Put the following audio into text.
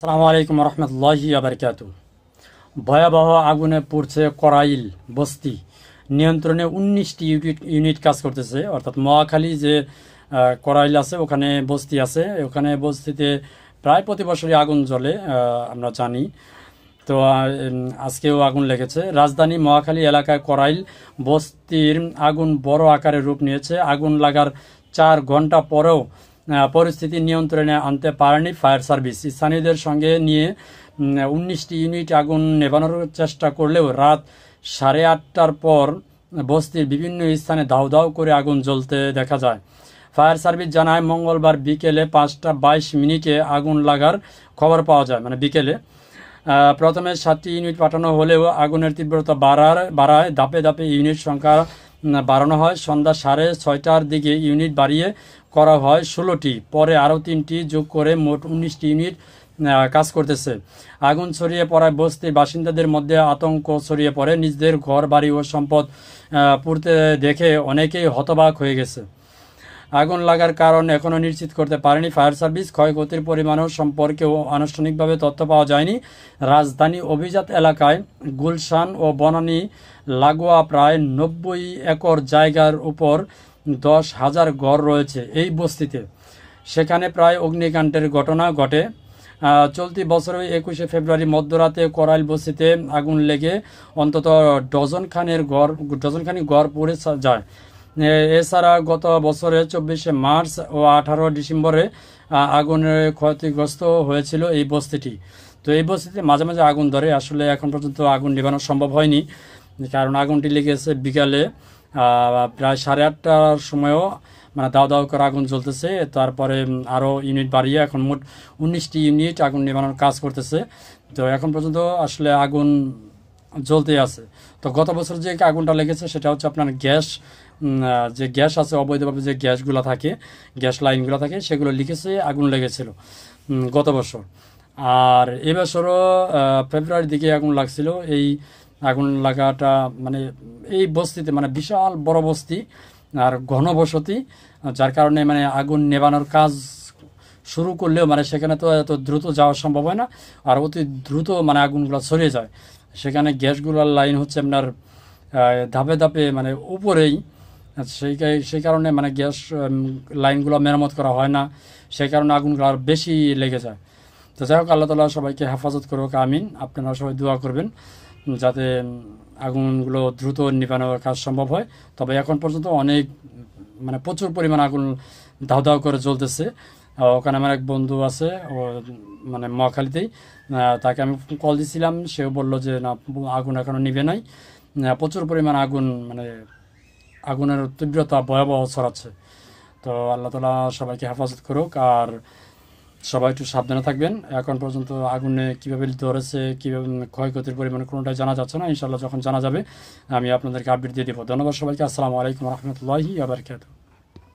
আসসালামু আলাইকুম রহমতুল্লাহি আবরকাতু। ভয়াবহ আগুনে পুড়ছে করাইল বস্তি। নিয়ন্ত্রণে 19টি ইউনিট কাজ করতেছে। অর্থাৎ মহাখালী যে করাইল আছে, ওখানে বস্তি আছে। ওখানে বস্তিতে প্রায় প্রতি বছরই আগুন জ্বলে, আমরা জানি। তো আজকেও আগুন লেগেছে। রাজধানী মহাখালী এলাকায় করাইল বস্তির আগুন বড় আকারে রূপ নিয়েছে। আগুন লাগার 4 ঘন্টা পরেও পরিস্থিতি নিয়ন্ত্রণে আনতে পারেনি ফায়ার সার্ভিস। স্থানীয়দের সঙ্গে নিয়ে 19টি ইউনিট আগুন নেভানোর চেষ্টা করলেও রাত 8:30টার পর বস্তির বিভিন্ন স্থানে দাউ দাউ করে আগুন জ্বলতে দেখা যায়। ফায়ার সার্ভিস জানায়, মঙ্গলবার বিকেলে 5:22 আগুন লাগার খবর পাওয়া যায়, মানে বিকেলে। প্রথমে 7টি ইউনিট পাঠানো হলেও আগুনের তীব্রতা বাড়ায় ধাপে ধাপে ইউনিট সংখ্যা বাড়ানো হয়। সন্ধ্যা 6:30টার দিকে ইউনিট বাড়িয়ে করা হয় 16টি। পরে আরও 3টি যোগ করে মোট 19টি ইউনিট কাজ করতেছে। আগুন ছড়িয়ে পড়ায় বস্তির বাসিন্দাদের মধ্যে আতঙ্ক ছড়িয়ে পড়ে। নিজেদের ঘর বাড়ি ও সম্পদ পুড়তে দেখে অনেকেই হতবাক হয়ে গেছে। আগুন লাগার কারণ এখনও নিশ্চিত করতে পারেনি ফায়ার সার্ভিস। ক্ষয়ক্ষতির পরিমাণও সম্পর্কেও আনুষ্ঠানিকভাবে তথ্য পাওয়া যায়নি। রাজধানী অভিজাত এলাকায় গুলশান ও বনানী লাগোয়া প্রায় 90 একর জায়গার উপর 10,000 ঘর রয়েছে এই বস্তিতে। সেখানে প্রায় অগ্নিকাণ্ডের ঘটনা ঘটে। চলতি বছরের 21শে ফেব্রুয়ারি মধ্যরাতে করাইল বস্তিতে আগুন লেগে অন্তত ডজনখানি ঘর পুড়ে যায়। এছাড়া গত বছরের 24শে মার্চ ও 18 ডিসেম্বরে আগুনে ক্ষতিগ্রস্ত হয়েছিল এই বস্তিটি। তো এই বস্তিতে মাঝে মাঝে আগুন ধরে। আসলে এখন পর্যন্ত আগুন নেভানো সম্ভব হয়নি, কারণ আগুনটি লেগেছে বিকালে প্রায় 8:30টার সময়ও, মানে দাও দাও করে আগুন জ্বলতেছে। তারপরে আরও ইউনিট বাড়িয়ে এখন মোট 19টি ইউনিট আগুন নেভানোর কাজ করতেছে। তো এখন পর্যন্ত আসলে আগুন জ্বলতেই আছে। তো গত বছর যে আগুনটা লেগেছে সেটা হচ্ছে আপনার যে গ্যাস আছে, অবৈধভাবে যে গ্যাসগুলো থাকে, গ্যাস লাইনগুলো থাকে, সেগুলো লিখেছে আগুন লেগেছিল গত বছর। আর এবছরও ফেব্রুয়ারির দিকে আগুন লাগছিল। এই আগুন লাগাটা মানে এই বস্তিতে, মানে বিশাল বড় বস্তি আর ঘনবসতি, যার কারণে মানে আগুন নেভানোর কাজ শুরু করলেও মানে সেখানে তো এত দ্রুত যাওয়া সম্ভব হয় না, আর অতি দ্রুত মানে আগুনগুলো ছড়িয়ে যায়। সেখানে গ্যাসগুলোর লাইন হচ্ছে আপনার ধাপে ধাপে মানে উপরেই। সেই কারণে মানে গ্যাস লাইনগুলো মেরামত করা হয় না, সেই কারণে আগুনগুলো আর বেশি লেগে যায়। তো যাই হোক, আল্লাহ তাআলা সবাইকে হেফাজত করুক, আমিন। আপনারা সবাই দোয়া করবেন যাতে আগুনগুলো দ্রুত নিভানোর কাজ সম্ভব হয়। তবে এখন পর্যন্ত অনেক মানে প্রচুর পরিমাণ আগুন দাউ দাউ করে জ্বলতেছে। ওখানে আমার এক বন্ধু আছে, ও মানে মহাখালীতেই, তাকে আমি কল দিছিলাম, সেও বললো যে না, আগুন এখনও নিভে নাই। প্রচুর পরিমাণ আগুন, মানে আগুনের তীব্রতা ভয়াবহ ছড়াচ্ছে। তো আল্লাহ তাআলা সবাইকে হেফাজত করুক, আর সবাই একটু সাবধানে থাকবেন। এখন পর্যন্ত আগুনে কীভাবে ধরেছে, কীভাবে ক্ষয়ক্ষতির পরিমাণ কোনোটাই জানা যাচ্ছে না। ইনশাআল্লাহ যখন জানা যাবে আমি আপনাদেরকে আপডেট দিয়ে দেবো। ধন্যবাদ সবাইকে। আসসালামু আলাইকুম রহমতুল্লাহি ওয়া বারাকাতুহু।